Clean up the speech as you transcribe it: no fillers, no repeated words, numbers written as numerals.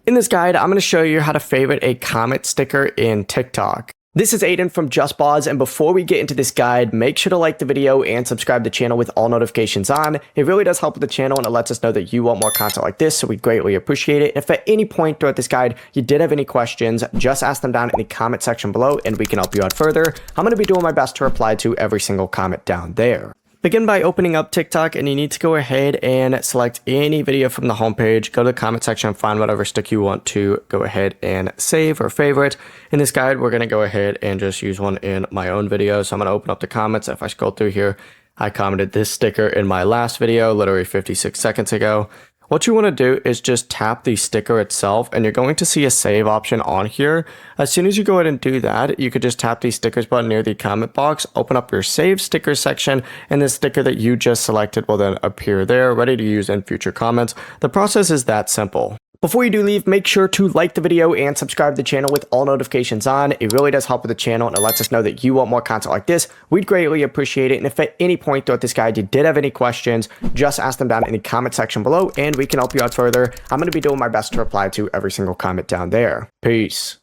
In this guide, I'm going to show you how to favorite a comment sticker in TikTok. This is Aiden from JustBoz, and before we get into this guide, make sure to like the video and subscribe to the channel with all notifications on. It really does help with the channel, and it lets us know that you want more content like this, so we greatly appreciate it. If at any point throughout this guide you did have any questions, just ask them down in the comment section below, and we can help you out further. I'm going to be doing my best to reply to every single comment down there. Begin by opening up TikTok, and you need to go ahead and select any video from the homepage. Go to the comment section and find whatever stick you want to go ahead and save or favorite. In this guide, we're going to go ahead and just use one in my own video. So I'm going to open up the comments. If I scroll through here, I commented this sticker in my last video, literally 56 seconds ago. What you want to do is just tap the sticker itself, and you're going to see a save option on here. As soon as you go ahead and do that, you could just tap the stickers button near the comment box, open up your save stickers section, and the sticker that you just selected will then appear there, ready to use in future comments. The process is that simple. Before you do leave, make sure to like the video and subscribe to the channel with all notifications on. It really does help with the channel, and it lets us know that you want more content like this. We'd greatly appreciate it. And if at any point throughout this guide you did have any questions, just ask them down in the comment section below, and we can help you out further. I'm going to be doing my best to reply to every single comment down there. Peace.